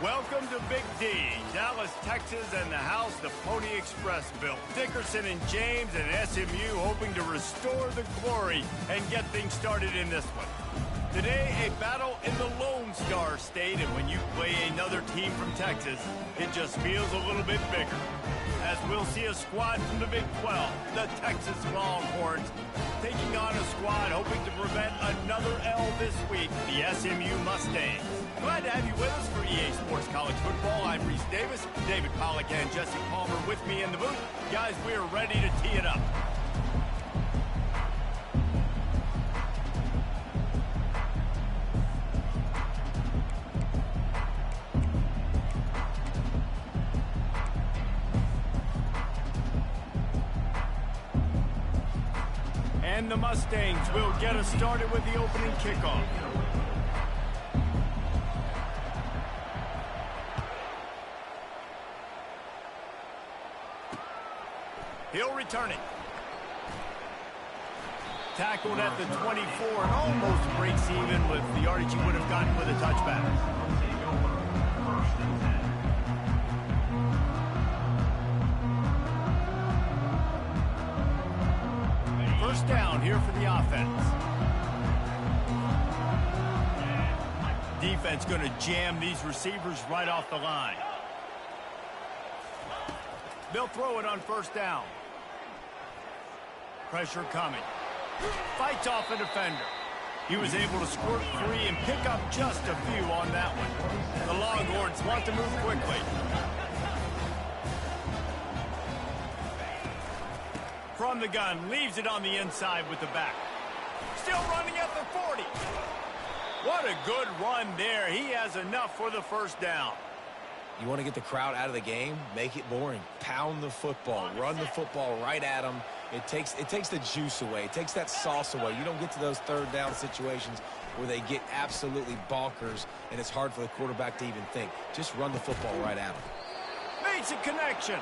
Welcome to Big D, Dallas, Texas, and the house the Pony Express built. Dickerson and James and SMU hoping to restore the glory and get things started in this one. Today, a battle in the Lone Star State, and when you play another team from Texas, it just feels a little bit bigger. As we'll see a squad from the Big 12, the Texas Longhorns, taking on a squad hoping to prevent another L this week, the SMU Mustangs. Glad to have you with us for EA Sports College Football. I'm Reese Davis, David Pollack and Jesse Palmer with me in the booth. Guys, we are ready to tee it up. And the Mustangs will get us started with the opening kickoff. He'll return it. Tackled at the 24 and almost breaks even with the yardage he would have gotten with a touchback. First down here for the offense. Defense going to jam these receivers right off the line. They'll throw it on first down. Pressure coming. Fights off a defender. He was able to squirt free and pick up just a few on that one. The Longhorns want to move quickly. From the gun, leaves it on the inside with the back. Still running at the 40. What a good run there. He has enough for the first down. You want to get the crowd out of the game? Make it boring. Pound the football. Run the football right at them. It takes the juice away. It takes that sauce away. You don't get to those third down situations where they get absolutely bonkers and it's hard for the quarterback to even think. Just run the football right at them. Makes a connection.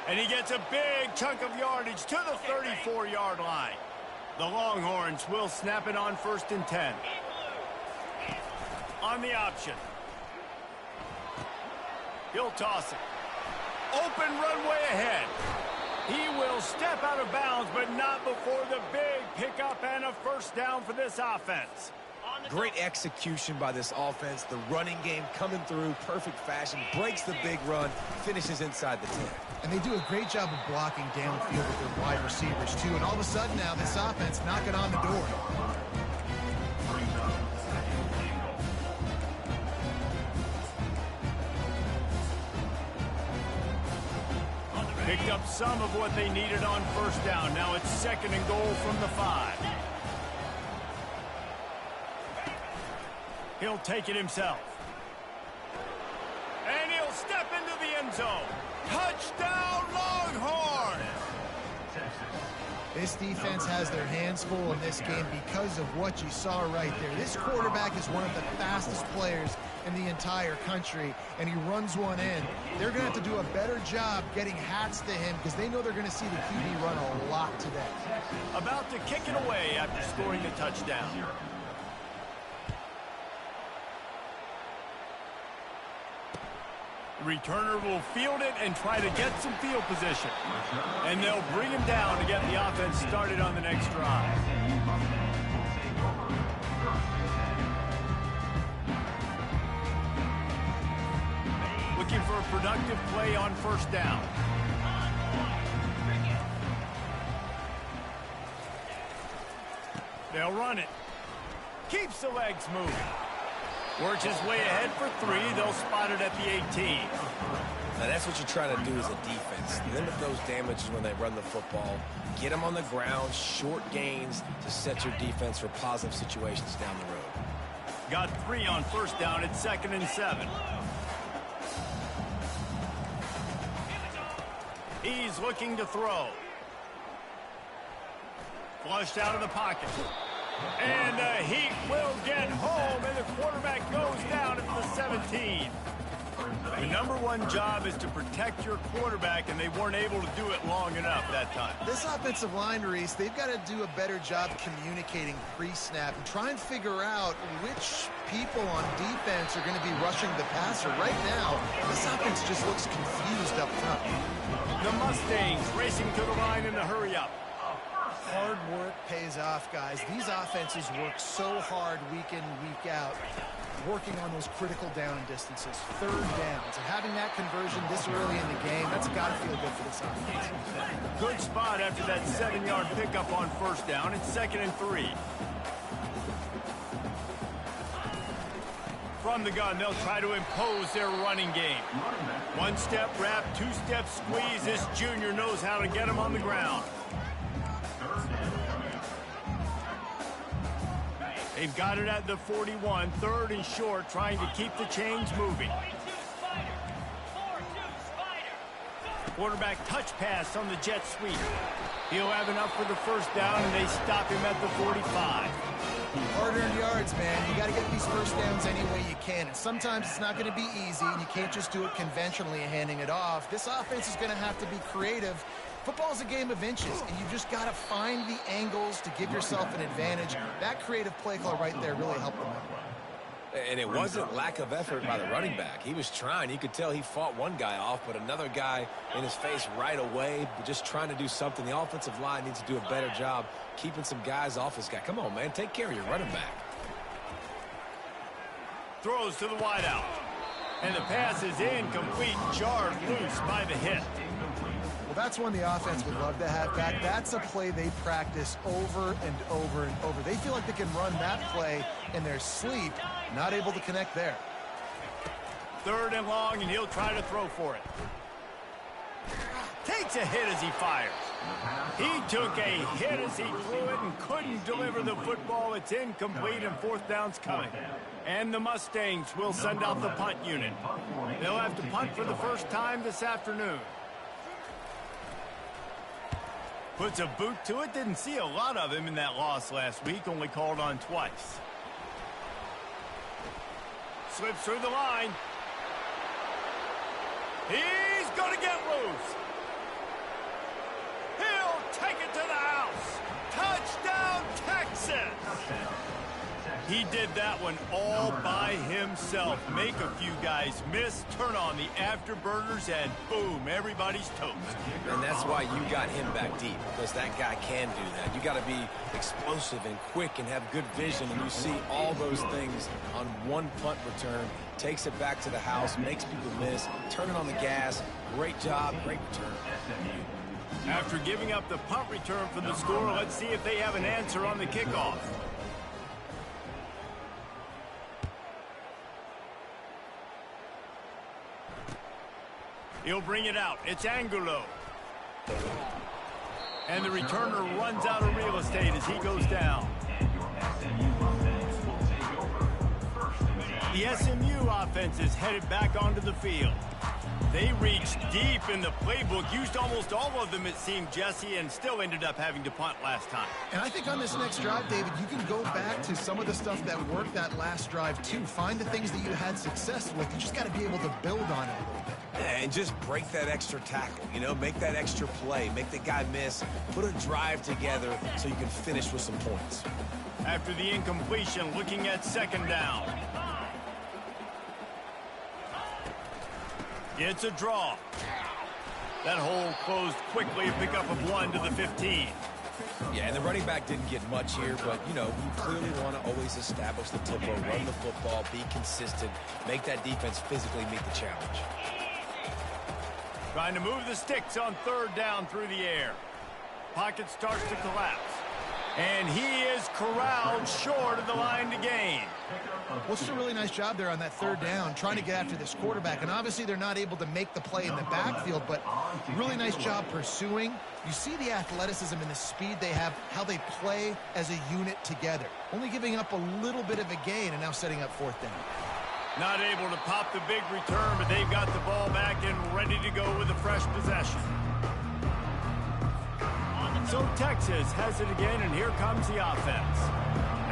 And he gets a big chunk of yardage to the 34-yard line. The Longhorns will snap it on 1st and 10. On the option. He'll toss it. Open runway ahead. He will step out of bounds, but not before the big pickup and a first down for this offense. Great execution by this offense. The running game coming through, perfect fashion, breaks the big run, finishes inside the 10. And they do a great job of blocking downfield with their wide receivers, too. And all of a sudden now, this offense knocking on the door. Picked up some of what they needed on first down. Now it's 2nd and goal from the 5. He'll take it himself. And he'll step into the end zone. Touchdown, Longhorns! This defense has their hands full in this game because of what you saw right there. This quarterback is one of the fastest players in the entire country, and he runs one in. They're going to have to do a better job getting hats to him because they know they're going to see the QB run a lot today. About to kick it away after scoring the touchdown. The returner will field it and try to get some field position. And they'll bring him down to get the offense started on the next drive. Looking for a productive play on first down. They'll run it. Keeps the legs moving. Works his way ahead for 3. They'll spot it at the 18. Now that's what you're trying to do as a defense. Limit those damages when they run the football. Get them on the ground, short gains to set your defense for positive situations down the road. Got 3 on first down at 2nd and 7. He's looking to throw. Flushed out of the pocket. And the Heat will get home, and the quarterback goes down at the 17. The #1 job is to protect your quarterback, and they weren't able to do it long enough that time. This offensive line, Reese, they've got to do a better job communicating pre-snap and try and figure out which people on defense are going to be rushing the passer. Right now, this offense just looks confused up front. The Mustangs racing to the line in the hurry-up. Hard work pays off, guys. These offenses work so hard week in, week out, working on those critical down distances, third downs, and having that conversion this early in the game, that's got to feel good for this offense. Good spot after that 7-yard pickup on first down. It's 2nd and 3. From the gun, they'll try to impose their running game. One-step wrap, two-step squeeze. This junior knows how to get him on the ground. They've got it at the 41, 3rd and short, trying to keep the chains moving. Quarterback touch pass on the jet sweep. He'll have enough for the first down, and they stop him at the 45. Hard-earned yards, man. You got to get these first downs any way you can. And sometimes it's not going to be easy, and you can't just do it conventionally handing it off. This offense is going to have to be creative. Football's a game of inches, and you just got to find the angles to give yourself an advantage. That creative play call right there really helped them out. And it wasn't lack of effort by the running back. He was trying. You could tell he fought one guy off, but another guy in his face right away, just trying to do something. The offensive line needs to do a better job keeping some guys off his guy. Come on, man. Take care of your running back. Throws to the wideout. And the pass is incomplete, jarred loose by the hit. Well, that's one the offense would love to have back. That's a play they practice over and over and over. They feel like they can run that play in their sleep, not able to connect there. 3rd and long, and he'll try to throw for it. Takes a hit as he fires. He took a hit as he threw it and couldn't deliver the football. It's incomplete, and 4th down's coming. And the Mustangs will send out the punt unit. They'll have to punt for the first time this afternoon. Puts a boot to it. Didn't see a lot of him in that loss last week. Only called on twice. Slips through the line. He's going to get loose. He'll take it to the house. Touchdown, Texas. He did that one all by himself. Make a few guys miss, turn on the afterburners, and boom, everybody's toast. And that's why you got him back deep, because that guy can do that. You got to be explosive and quick and have good vision, and you see all those things on one punt return. Takes it back to the house, makes people miss, turning on the gas. Great job, great return. After giving up the punt return for the score, let's see if they have an answer on the kickoff. He'll bring it out. It's Angulo. And the returner runs out of real estate as he goes down. The SMU offense is headed back onto the field. They reached deep in the playbook, used almost all of them, it seemed, Jesse, and still ended up having to punt last time. And I think on this next drive, David, you can go back to some of the stuff that worked that last drive, too. Find the things that you had success with. You just got to be able to build on it a little bit. And just break that extra tackle, you know, make that extra play, make the guy miss, put a drive together so you can finish with some points. After the incompletion, looking at 2nd down. It's a draw. That hole closed quickly, a pickup of 1 to the 15. Yeah, and the running back didn't get much here, but, you know, you clearly want to always establish the tempo, run the football, be consistent, make that defense physically meet the challenge. Trying to move the sticks on 3rd down through the air. Pocket starts to collapse. And he is corralled short of the line to gain. Well, it's a really nice job there on that 3rd down, trying to get after this quarterback. And obviously they're not able to make the play in the backfield, but really nice job pursuing. You see the athleticism and the speed they have, how they play as a unit together. Only giving up a little bit of a gain and now setting up 4th down. Not able to pop the big return, but they've got the ball back and ready to go with a fresh possession. So Texas has it again, and here comes the offense.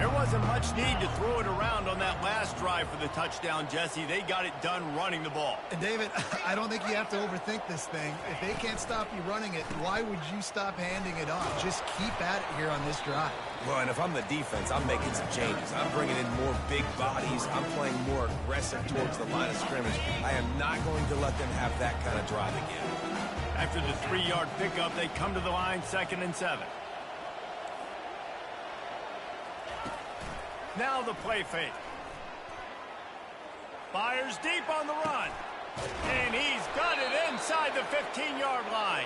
There wasn't much need to throw it around on that last drive for the touchdown, Jesse. They got it done running the ball. And David, I don't think you have to overthink this thing. If they can't stop you running it, why would you stop handing it off? Just keep at it here on this drive. Well, and if I'm the defense, I'm making some changes. I'm bringing in more big bodies. I'm playing more aggressive towards the line of scrimmage. I am not going to let them have that kind of drive again. After the 3-yard pickup, they come to the line 2nd and 7. Now the play fake. Fires deep on the run. And he's got it inside the 15-yard line.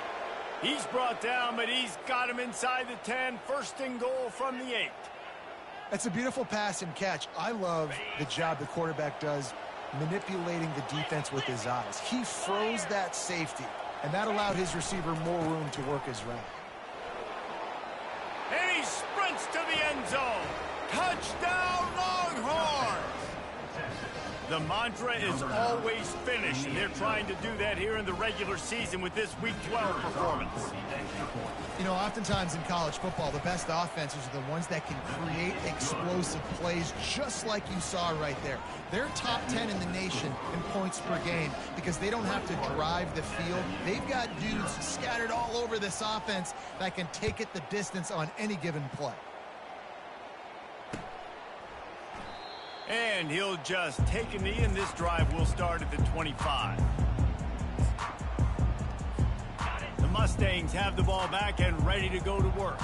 He's brought down, but he's got him inside the 10. 1st and goal from the 8. That's a beautiful pass and catch. I love the job the quarterback does manipulating the defense with his eyes. He froze that safety, and that allowed his receiver more room to work his route. And he sprints to the end zone. Touchdown, Longhorns! The mantra is always finish, and they're trying to do that here in the regular season with this Week 12 performance. You know, oftentimes in college football, the best offenses are the ones that can create explosive plays just like you saw right there. They're top 10 in the nation in points per game because they don't have to drive the field. They've got dudes scattered all over this offense that can take it the distance on any given play. And he'll just take a knee, and this drive will start at the 25. The Mustangs have the ball back and ready to go to work.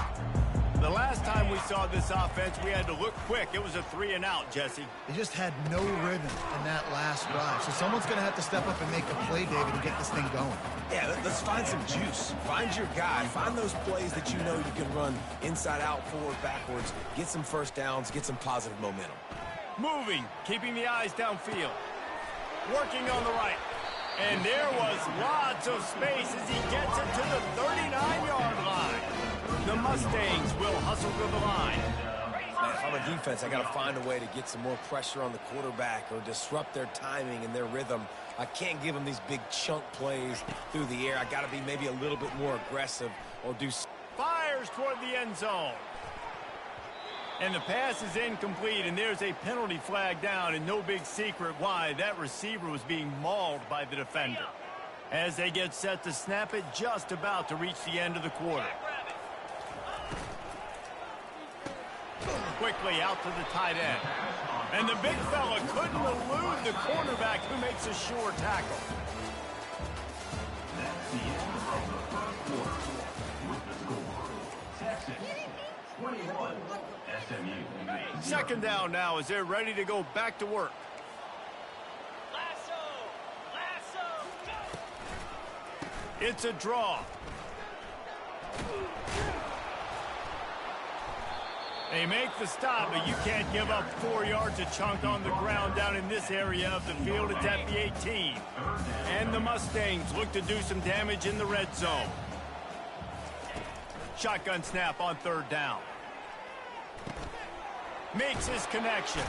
The last time we saw this offense, we had to look quick. It was a 3-and-out, Jesse. They just had no rhythm in that last drive. So someone's going to have to step up and make a play, David, and get this thing going. Yeah, let's find some juice. Find your guy. Find those plays that you know you can run inside out, forward, backwards. Get some first downs. Get some positive momentum. Moving, keeping the eyes downfield. Working on the right. And there was lots of space as he gets it to the 39-yard line. The Mustangs will hustle to the line. Man, if I'm a defense, I got to find a way to get some more pressure on the quarterback or disrupt their timing and their rhythm. I can't give them these big chunk plays through the air. I got to be maybe a little bit more aggressive or do... Fires toward the end zone. And the pass is incomplete, and there's a penalty flag down, and no big secret why. That receiver was being mauled by the defender. As they get set to snap it, just about to reach the end of the quarter. Quickly out to the tight end. And the big fella couldn't elude the cornerback who makes a sure tackle. That's the end of the first quarter. With the score, Texas 21, SMU 9. 2nd down now as they're ready to go back to work. It's a draw. They make the stop, but you can't give up 4 yards a chunk on the ground down in this area of the field. It's at the 18. And the Mustangs look to do some damage in the red zone. Shotgun snap on 3rd down. Makes his connection.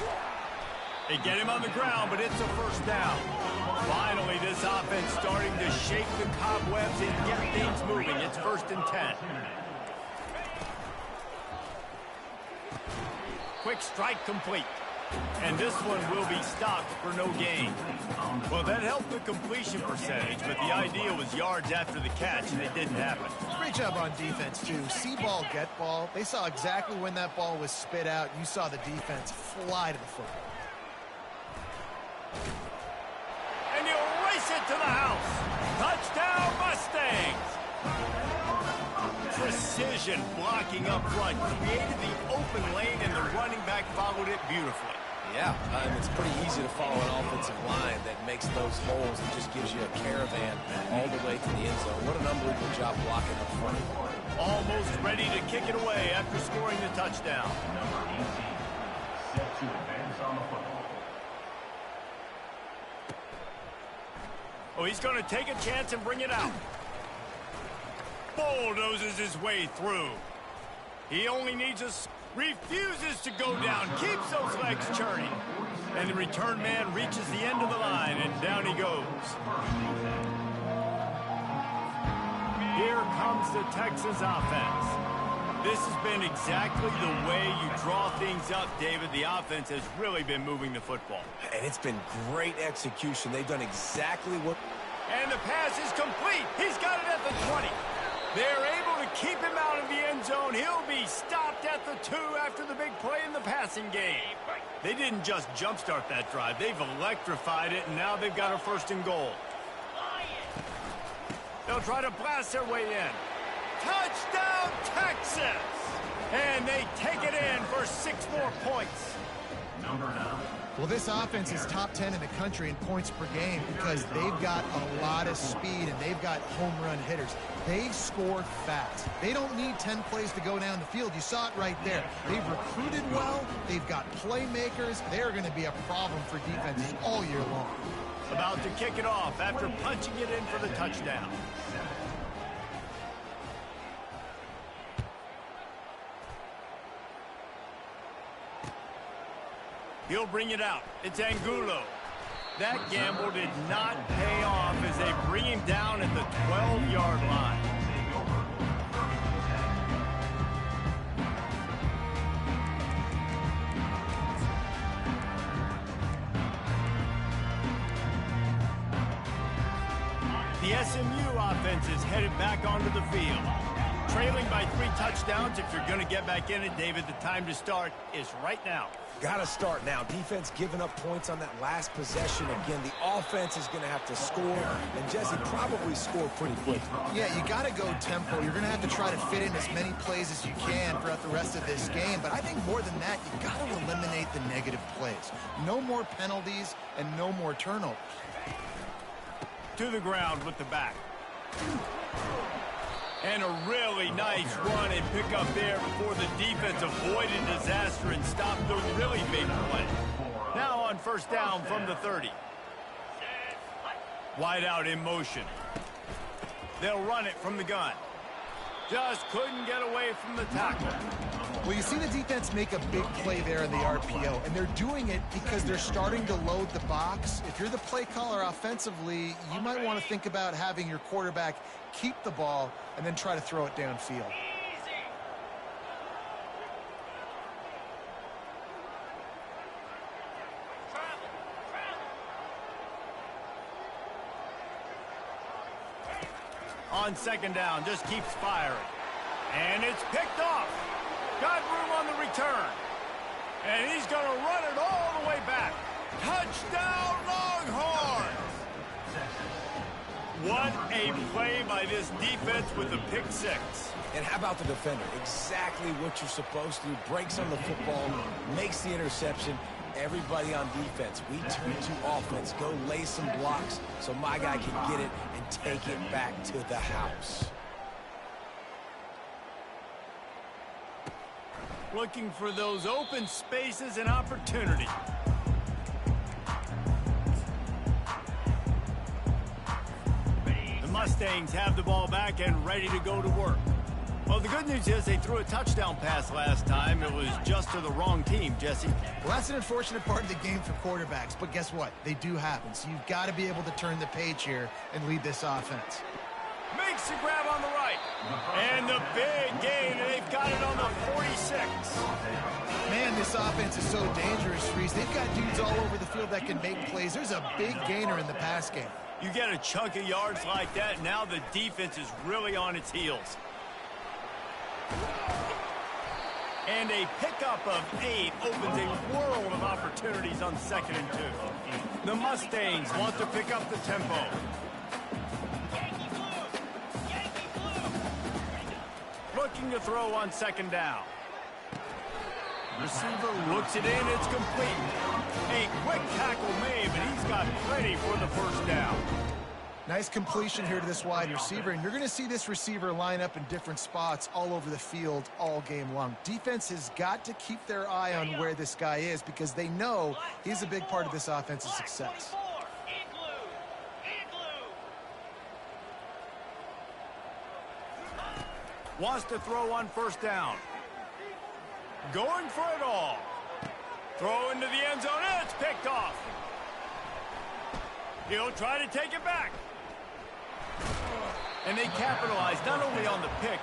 They get him on the ground, but it's a 1st down. Finally, this offense starting to shake the cobwebs and get things moving. It's 1st and 10. Quick strike complete. And this one will be stopped for no gain. Well, that helped the completion percentage, but the idea was yards after the catch, and it didn't happen. Great job on defense, too. See ball, get ball. They saw exactly when that ball was spit out. You saw the defense fly to the football. And he'll race it to the house. Touchdown, Mustangs! Precision blocking up front created the open lane, and the running back followed it beautifully. Yeah, it's pretty easy to follow an offensive line that makes those holes and just gives you a caravan all the way to the end zone. What an unbelievable job blocking up front. Almost ready to kick it away after scoring the touchdown. Number 18, set to advance on the football. Oh, he's going to take a chance and bring it out. Bulldozes his way through. He only needs a... Refuses to go down. Keeps those legs churning. And the return man reaches the end of the line, and down he goes. Here comes the Texas offense. This has been exactly the way you draw things up, David. The offense has really been moving the football. And it's been great execution. They've done exactly what... And the pass is complete. He's got it at the 20. They're able to keep him out of the end zone. He'll be stopped at the 2 after the big play in the passing game. They didn't just jumpstart that drive. They've electrified it, and now they've got a 1st and goal. They'll try to blast their way in. Touchdown, Texas! And they take it in for 6 more points. Number 9. Well, this offense is top 10 in the country in points per game because they've got a lot of speed and they've got home run hitters. They score fast. They don't need 10 plays to go down the field. You saw it right there. They've recruited well. They've got playmakers. They're going to be a problem for defenses all year long. About to kick it off after punching it in for the touchdown. He'll bring it out. It's Angulo. That gamble did not pay off as they bring him down at the 12-yard line. The SMU offense is headed back onto the field. Trailing by 3 touchdowns. If you're going to get back in it, David, the time to start is right now. Got to start now. Defense giving up points on that last possession. Again, the offense is going to have to score, and Jesse probably score pretty quick. Yeah, you got to go tempo. You're going to have to try to fit in as many plays as you can throughout the rest of this game. But I think more than that, you got to eliminate the negative plays. No more penalties and no more turnovers. To the ground with the back. And a really nice run and pick up there before the defense avoided disaster and stopped the really big play. Now on 1st down from the 30. Wide out in motion. They'll run it from the gun. Just couldn't get away from the tackle. Well, you see the defense make a big play there in the RPO, and they're doing it because they're starting to load the box. If you're the play caller offensively, you might want to think about having your quarterback keep the ball and then try to throw it downfield. On 2nd down, just keeps firing. And it's picked off. Got room on the return. And he's going to run it all the way back. Touchdown, Longhorns! What a play by this defense with a pick 6. And how about the defender? Exactly what you're supposed to do. Breaks on the football, makes the interception. Everybody on defense, we turn to offense. Go lay some blocks so my guy can get it and take it back to the house. Looking for those open spaces and opportunity. The Mustangs have the ball back and ready to go to work. Well, the good news is they threw a touchdown pass last time. It was just to the wrong team, Jesse. Well, that's an unfortunate part of the game for quarterbacks, but guess what? They do happen, so you've got to be able to turn the page here and lead this offense. Makes the grab on the right. And the big gain, and they've got it on the 46. Man, this offense is so dangerous, Reese. They've got dudes all over the field that can make plays. There's a big gainer in the pass game. You get a chunk of yards like that, now the defense is really on its heels. And a pickup of 8 opens a world of opportunities on 2nd and 2. The Mustangs want to pick up the tempo. Looking to throw on 2nd down. Receiver looks it in, it's complete. A quick tackle made, but he's got plenty for the 1st down. Nice completion here to this wide receiver, and you're going to see this receiver line up in different spots all over the field all game long. Defense has got to keep their eye on where this guy is because they know he's a big part of this offense's success. Wants to throw on 1st down. Going for it all. Throw into the end zone, and it's picked off. He'll try to take it back. And they capitalize not only on the pick.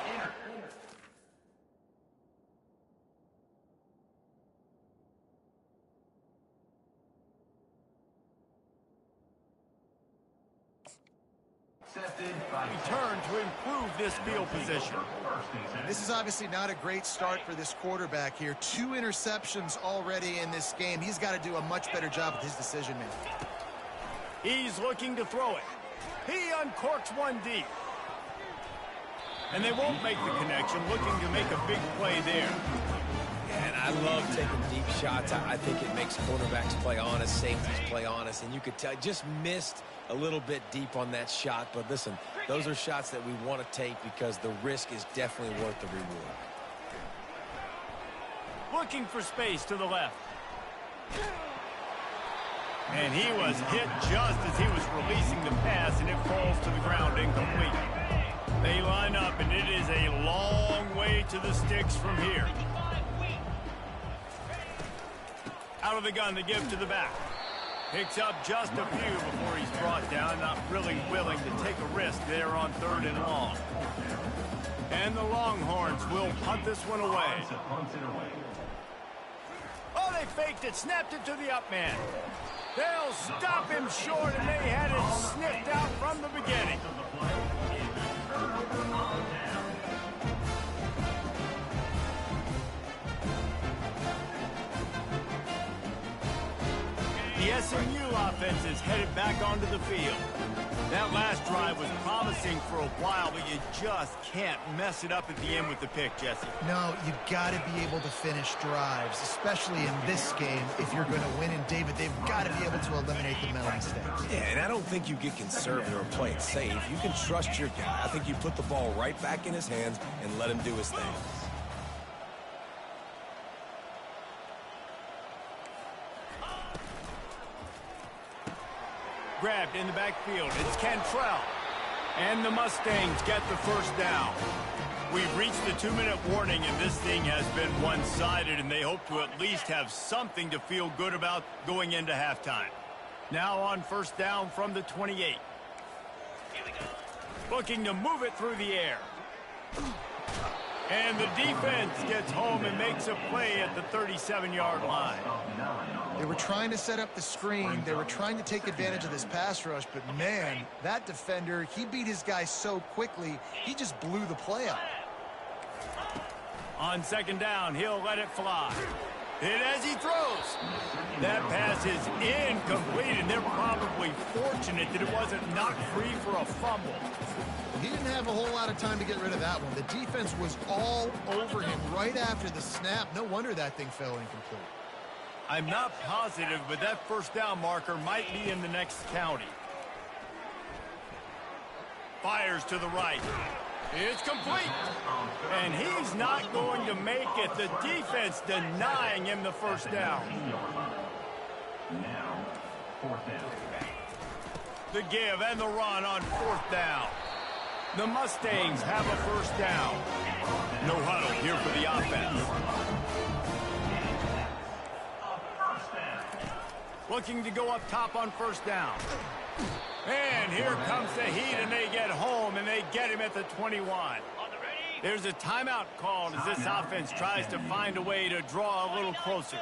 Return to improve this field position. This is obviously not a great start for this quarterback here. 2 interceptions already in this game. He's got to do a much better job with his decision-making. He's looking to throw it. He uncorks one deep. And they won't make the connection, looking to make a big play there. And I love taking deep shots. I think it makes quarterbacks play honest, safeties play honest, and you could tell just missed a little bit deep on that shot. But listen, those are shots that we want to take because the risk is definitely worth the reward. Looking for space to the left. And he was hit just as he was releasing the pass, and it falls to the ground incomplete. They line up, and it is a long way to the sticks from here. Out of the gun, the give to the back. Picks up just a few before he's brought down, not really willing to take a risk there on 3rd and long. And the Longhorns will punt this one away. Oh, they faked it, snapped it to the up man. They'll stop him short, and they had it sniffed out from the beginning. The SMU offense is headed back onto the field. That last drive was promising for a while, but you just can't mess it up at the end with the pick, Jesse. No, you've got to be able to finish drives, especially in this game if you're going to win. And, David, they've got to be able to eliminate the mental mistakes. Yeah, and I don't think you get conservative or play it safe. You can trust your guy. I think you put the ball right back in his hands and let him do his thing. Grabbed in the backfield. It's Cantrell. And the Mustangs get the first down. We've reached the 2-minute warning, and this thing has been one-sided, and they hope to at least have something to feel good about going into halftime. Now on 1st down from the 28. Here we go. Looking to move it through the air. And the defense gets home and makes a play at the 37-yard line. They were trying to set up the screen. They were trying to take advantage of this pass rush, but, man, that defender, he beat his guy so quickly, he just blew the play up. On 2nd down, he'll let it fly. And as he throws, that pass is incomplete, and they're probably fortunate that it wasn't knocked free for a fumble. He didn't have a whole lot of time to get rid of that one. The defense was all over him right after the snap. No wonder that thing fell incomplete. I'm not positive, but that 1st down marker might be in the next county. Fires to the right. It's complete. And he's not going to make it. The defense denying him the 1st down. Now, 4th down. The give and the run on 4th down. The Mustangs have a 1st down. No huddle here for the offense. Looking to go up top on 1st down. And here comes the heat, and they get home, and they get him at the 21. There's a timeout called as this offense tries to find a way to draw a little closer.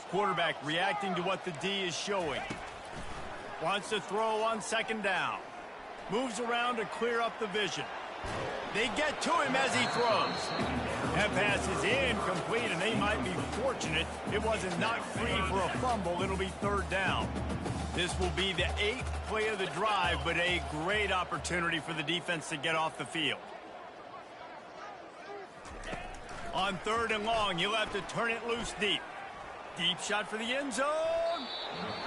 Quarterback reacting to what the D is showing. Wants to throw on 2nd down. Moves around to clear up the vision. They get to him as he throws. That pass is incomplete, and they might be fortunate it wasn't knocked free for a fumble. It'll be 3rd down. This will be the 8th play of the drive, but a great opportunity for the defense to get off the field. On 3rd and long, you'll have to turn it loose deep. Deep shot for the end zone.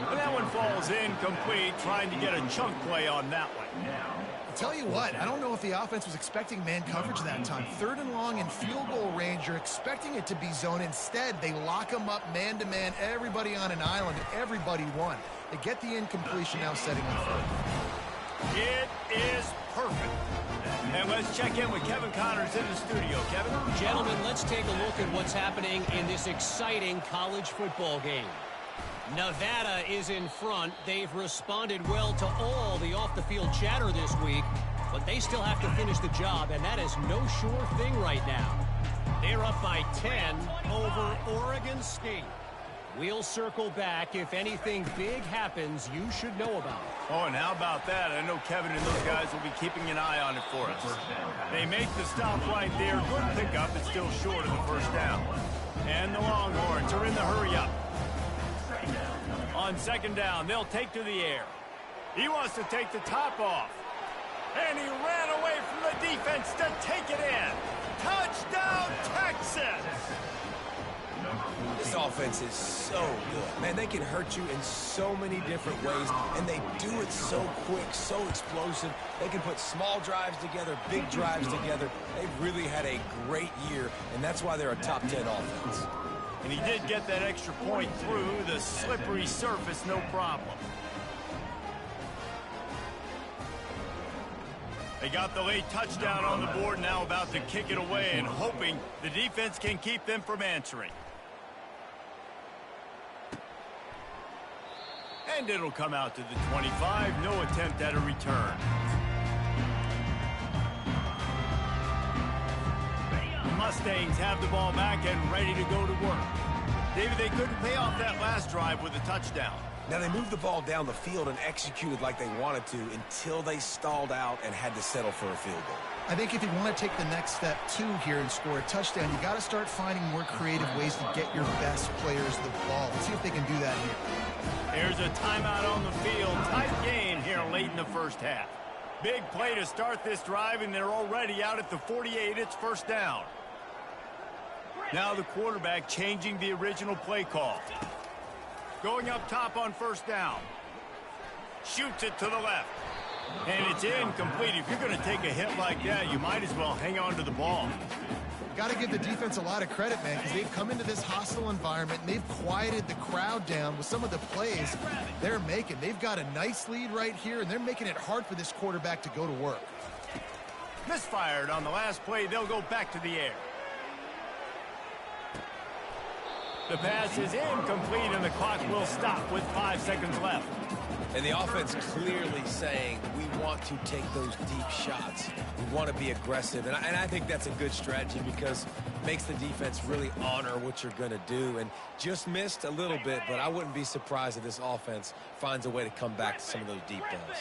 And that one falls incomplete, trying to get a chunk play on that one. I'll tell you what, I don't know if the offense was expecting man coverage that time. 3rd and long in field goal range, you're expecting it to be zone. Instead, they lock them up man-to-man, everybody on an island, and everybody won. They get the incompletion now setting up 3rd. It is perfect. And let's check in with Kevin Connors in the studio. Kevin? Gentlemen, let's take a look at what's happening in this exciting college football game. Nevada is in front. They've responded well to all the off-the-field chatter this week, but they still have to finish the job, and that is no sure thing right now. They're up by 10 over Oregon State. We'll circle back. If anything big happens, you should know about it. Oh, and how about that? I know Kevin and those guys will be keeping an eye on it for us. They make the stop right there. Good pickup, but still short of the first down. And the Longhorns are in the hurry-up. On second down, they'll take to the air. He wants to take the top off. And he ran away from the defense to take it in. Touchdown, Texas! This offense is so good. Man, they can hurt you in so many different ways, and they do it so quick, so explosive. They can put small drives together, big drives together. They've really had a great year, and that's why they're a top 10 offense. And he did get that extra point through the slippery surface, no problem. They got the late touchdown on the board, now about to kick it away and hoping the defense can keep them from answering. And it'll come out to the 25, no attempt at a return. The Mustangs have the ball back and ready to go to work. David, they couldn't pay off that last drive with a touchdown. Now, they moved the ball down the field and executed like they wanted to until they stalled out and had to settle for a field goal. I think if you want to take the next step, too, here and score a touchdown, you got to start finding more creative ways to get your best players the ball. Let's see if they can do that here. Here's a timeout on the field. Tight game here late in the first half. Big play to start this drive, and they're already out at the 48. It's first down. Now the quarterback changing the original play call. Going up top on first down. Shoots it to the left. And it's incomplete. If you're going to take a hit like that, you might as well hang on to the ball. Got to give the defense a lot of credit, man, because they've come into this hostile environment, and they've quieted the crowd down with some of the plays they're making. They've got a nice lead right here, and they're making it hard for this quarterback to go to work. Misfired on the last play. They'll go back to the air. The pass is incomplete, and the clock will stop with 5 seconds left. And the offense clearly saying, we want to take those deep shots. We want to be aggressive. And I think that's a good strategy because it makes the defense really honor what you're going to do. And just missed a little bit, but I wouldn't be surprised if this offense finds a way to come back to some of those deep balls.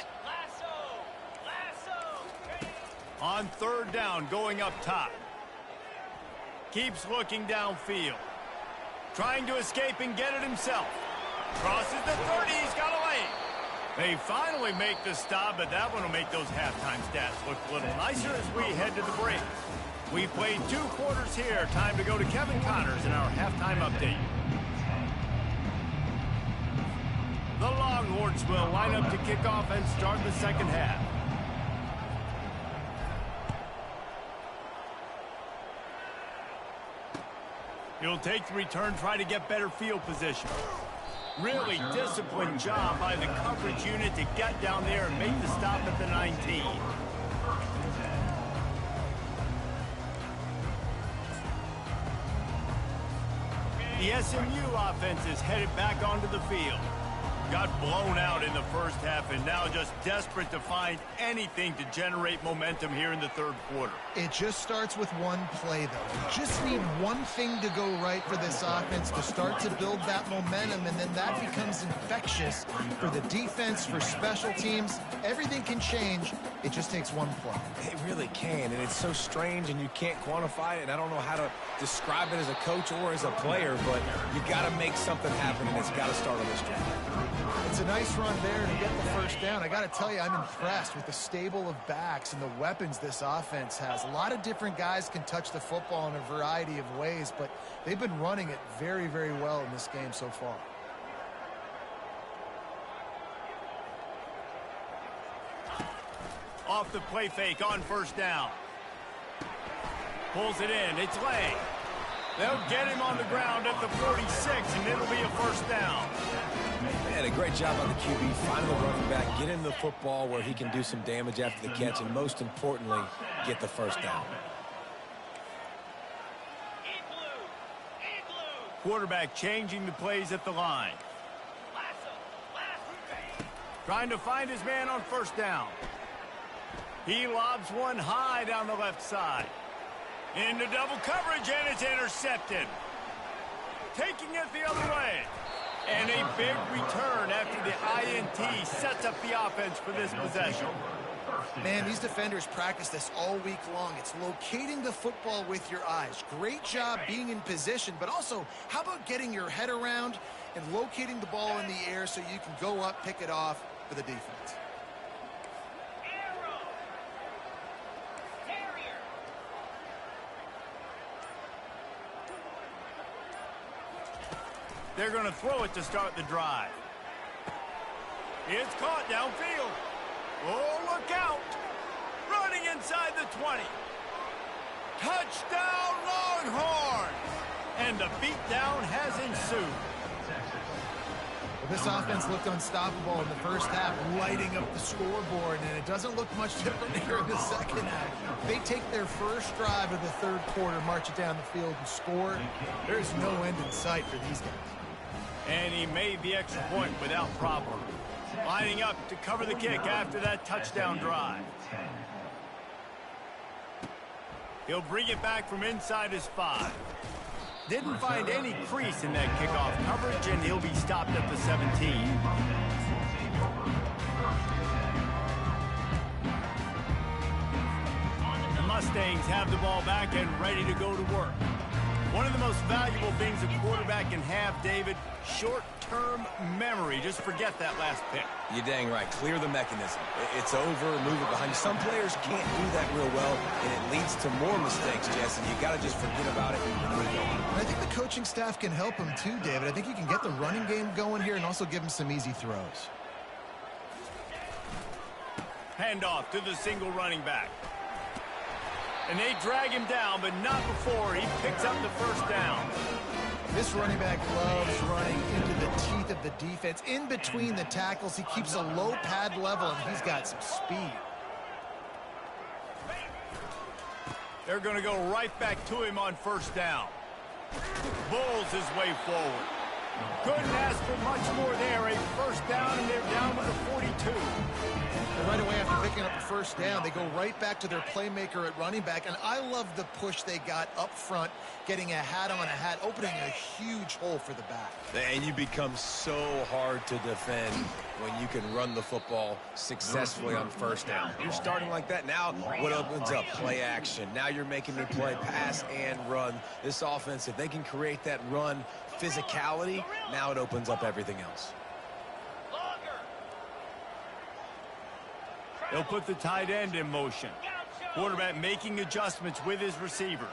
On third down, going up top. Keeps looking downfield. Trying to escape and get it himself. Crosses the 30, he's got a lane. They finally make the stop, but that one will make those halftime stats look a little nicer as we head to the break. We've played 2 quarters here. Time to go to Kevin Connors in our halftime update. The Longhorns will line up to kick off and start the second half. He'll take the return, try to get better field position. Really disciplined job by the coverage unit to get down there and make the stop at the 19. The SMU offense is headed back onto the field. Got blown out in the first half and now just desperate to find anything to generate momentum here in the third quarter. It just starts with one play, though. You just need one thing to go right for this offense to start to build that momentum, and then that becomes infectious for the defense, for special teams. Everything can change. It just takes one play. It really can, and it's so strange, and you can't quantify it, and I don't know how to describe it as a coach or as a player, but you got to make something happen, and it's got to start on this drive. It's a nice run there to get the first down. I got to tell you, I'm impressed with the stable of backs and the weapons this offense has. A lot of different guys can touch the football in a variety of ways, but they've been running it very, very well in this game so far. Off the play fake on first down. Pulls it in. It's Lang. They'll get him on the ground at the 46, and it'll be a first down. Man, a great job on the QB, finding the running back, get him the football where he can do some damage after the catch, and most importantly, get the first down. Quarterback changing the plays at the line. Trying to find his man on first down. He lobs one high down the left side. Into double coverage, and it's intercepted. taking it the other way. And a big return after the INT sets up the offense for this possession. Man, these defenders practice this all week long. It's locating the football with your eyes. Great job being in position, but also, how about getting your head around and locating the ball in the air so you can go up, pick it off for the defense. They're going to throw it to start the drive. It's caught downfield. Oh, look out. Running inside the 20. Touchdown, Longhorns! And the beatdown has ensued. Well, this offense looked unstoppable in the first half, lighting up the scoreboard, and it doesn't look much different here in the second half. They take their first drive of the third quarter, march it down the field, and score. There's no end in sight for these guys. And he made the extra point without problem. Lining up to cover the kick after that touchdown drive. He'll bring it back from inside his 5. Didn't find any crease in that kickoff coverage, and he'll be stopped at the 17. The Mustangs have the ball back and ready to go to work. One of the most valuable things a quarterback can have, David, short-term memory. Just forget that last pick. You're dang right. Clear the mechanism. It's over, move it behind you. Some players can't do that real well, and it leads to more mistakes, Jess, and you got to just forget about it and move on. I think the coaching staff can help him too, David. I think he can get the running game going here and also give him some easy throws. Handoff to the single running back. And they drag him down, but not before he picks up the first down. This running back loves running into the teeth of the defense. In between the tackles, he keeps a low pad level, and he's got some speed. They're going to go right back to him on first down. Bulls his way forward. Couldn't ask for much more there. A first down, and they're down to the 42. And right away after picking up the first down, they go right back to their playmaker at running back. And I love the push they got up front, getting a hat on a hat, opening a huge hole for the back. And you become so hard to defend when you can run the football successfully on first down. You're starting like that. Now what opens up? Play action. Now you're making me play pass and run. This offense, if they can create that run physicality, now it opens up everything else. They'll put the tight end in motion. Quarterback making adjustments with his receivers.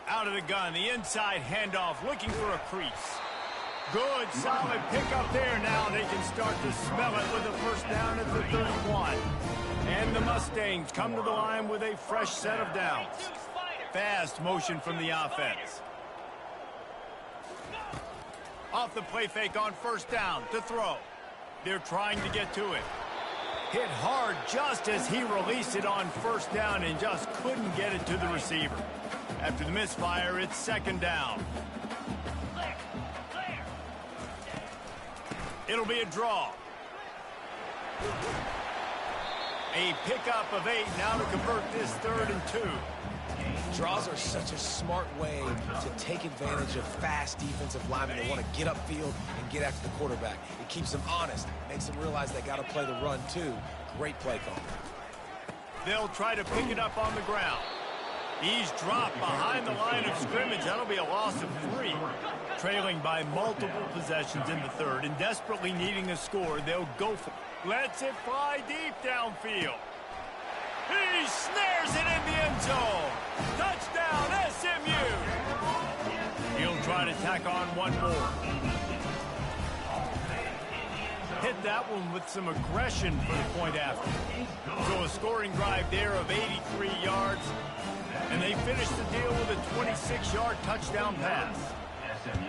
Out of the gun, the inside handoff, looking for a crease. Good, solid pickup there. Now they can start to smell it with a first down at the 31. And the Mustangs come to the line with a fresh set of downs. Fast motion from the offense. Off the play fake on first down to throw. They're trying to get to it. Hit hard just as he released it on first down and just couldn't get it to the receiver. After the misfire, it's second down. It'll be a draw. A pickup of 8 now to convert this 3rd and 2. Draws are such a smart way to take advantage of fast defensive linemen. They want to get upfield and get after the quarterback. It keeps them honest, makes them realize they got to play the run too. Great play call. They'll try to pick it up on the ground. He's dropped behind the line of scrimmage. That'll be a loss of 3. Trailing by multiple possessions in the 3rd and desperately needing a score, they'll go for it. Lets it fly deep downfield. He snares it in the end zone. Touchdown, SMU. He'll try to tack on one more. Hit that one with some aggression for the point after. So a scoring drive there of 83 yards. And they finish the deal with a 26-yard touchdown pass. SMU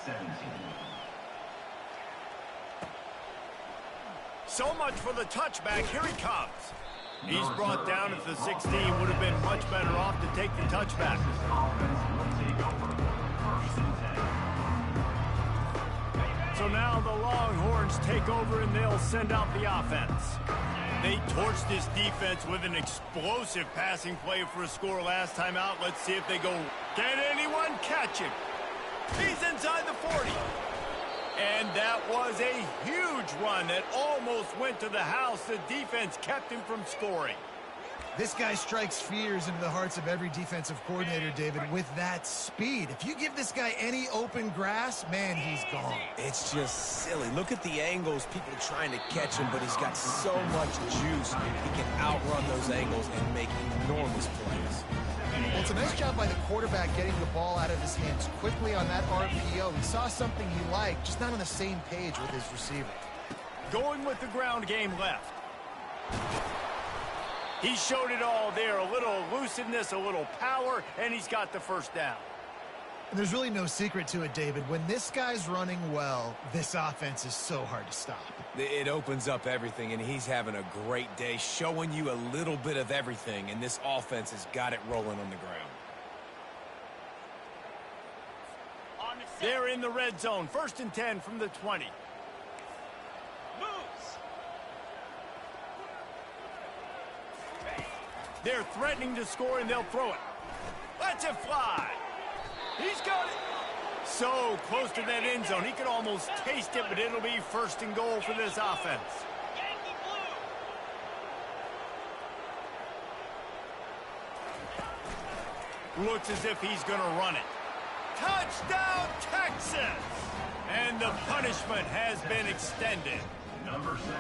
17. So much for the touchback. Here he comes. He's brought down at the 16. Would have been much better off to take the touchback. So now the Longhorns take over and they'll send out the offense. They torched this defense with an explosive passing play for a score last time out. Let's see if they go. Can anyone catch him? He's inside the 40. And that was a huge run that almost went to the house. The defense kept him from scoring. This guy strikes fears into the hearts of every defensive coordinator, David, with that speed. If you give this guy any open grass, man, he's gone. It's just silly. Look at the angles, people trying to catch him, but he's got so much juice. He can outrun those angles and make enormous plays. Well, it's a nice job by the quarterback getting the ball out of his hands quickly on that RPO. He saw something he liked, just not on the same page with his receiver. Going with the ground game left. He showed it all there, a little elusiveness, a little power, and he's got the first down. And there's really no secret to it, David. When this guy's running well, this offense is so hard to stop. It opens up everything, and he's having a great day, showing you a little bit of everything, and this offense has got it rolling on the ground. They're in the red zone, 1st and 10 from the 20. They're threatening to score, and they'll throw it. Let's it fly. He's got it. So close to that end zone. He could almost taste it, but it'll be 1st and goal for this offense. Looks as if he's going to run it. Touchdown, Texas! And the punishment has been extended. Number 7.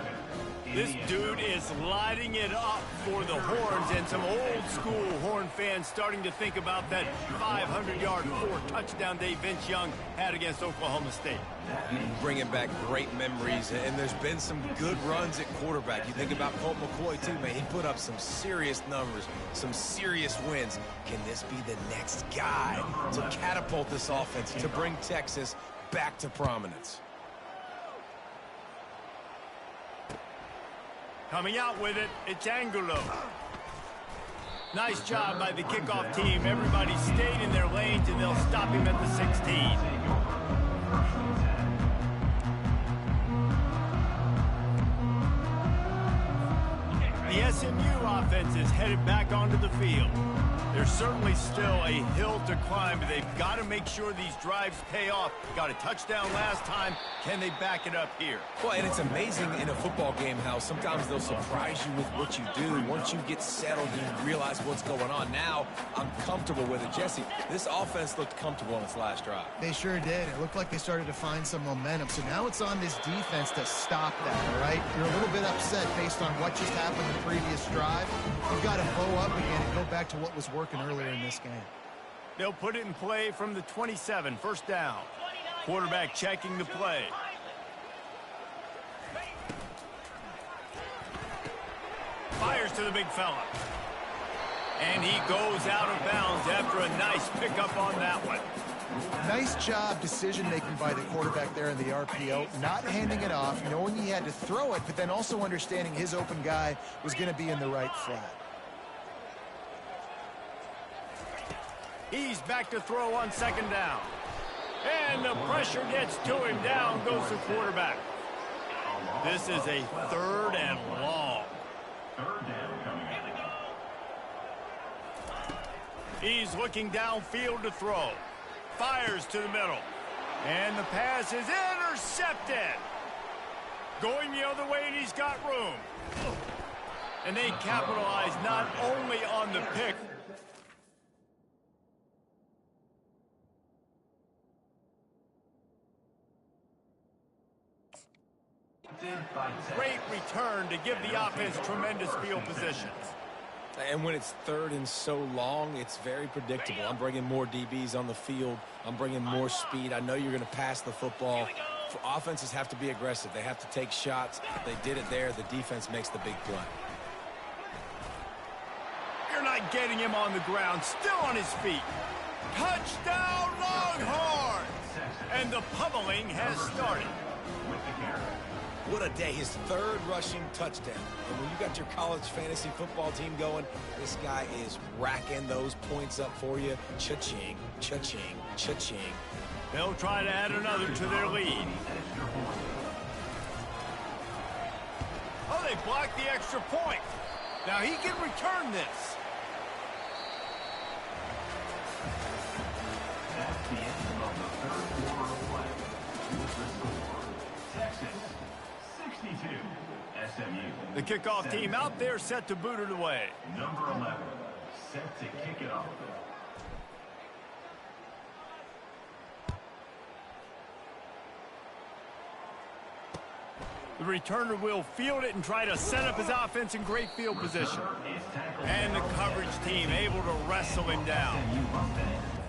This dude is lighting it up for the Horns, and some old-school Horn fans starting to think about that 500-yard 4-touchdown day Vince Young had against Oklahoma State. Bringing back great memories, and there's been some good runs at quarterback. You think about Colt McCoy, too, man. He put up some serious numbers, some serious wins. Can this be the next guy to catapult this offense, to bring Texas back to prominence? Coming out with it, it's Angulo. Nice job by the kickoff team. Everybody stayed in their lanes, and they'll stop him at the 16. The SMU offense is headed back onto the field. There's certainly still a hill to climb, but they've got to make sure these drives pay off. Got a touchdown last time. Can they back it up here? Well, and it's amazing in a football game how sometimes they'll surprise you with what you do. Once you get settled, you realize what's going on. Now, I'm comfortable with it. Jesse, this offense looked comfortable on its last drive. They sure did. It looked like they started to find some momentum. So now it's on this defense to stop that, all right? You're a little bit upset based on what just happened the previous drive. You've got to bow up again and go back to what was working earlier in this game. They'll put it in play from the 27, 1st down. Quarterback checking the play. Fires to the big fella. And he goes out of bounds after a nice pickup on that one. Nice job decision-making by the quarterback there in the RPO, not handing it off, knowing he had to throw it, but then also understanding his open guy was going to be in the right flat. He's back to throw on 2nd down. And the pressure gets to him. Down goes the quarterback. This is a 3rd and long. 3rd down coming up. He's looking downfield to throw. Fires to the middle. And the pass is intercepted. Going the other way, and he's got room. And they capitalize not only on the pick. Great return to give the offense tremendous field positions. And when it's 3rd and so long, it's very predictable. I'm bringing more DBs on the field. I'm bringing more speed. I know you're going to pass the football. Offenses have to be aggressive. They have to take shots. They did it there. The defense makes the big play. You're not getting him on the ground. Still on his feet. Touchdown, Longhorns! And the pummeling has started. What a day, his 3rd rushing touchdown. And when you got your college fantasy football team going, this guy is racking those points up for you. Cha-ching, cha-ching, cha-ching. They'll try to add another to their lead. Oh, they blocked the extra point. Now he can return this. That's the end of the third quarter of play. With the score, Texas 62, SMU. The kickoff team out there set to boot it away. Number 11, set to kick it off. The returner will field it and try to set up his offense in great field position. And the coverage team able to wrestle him down. SMU must end.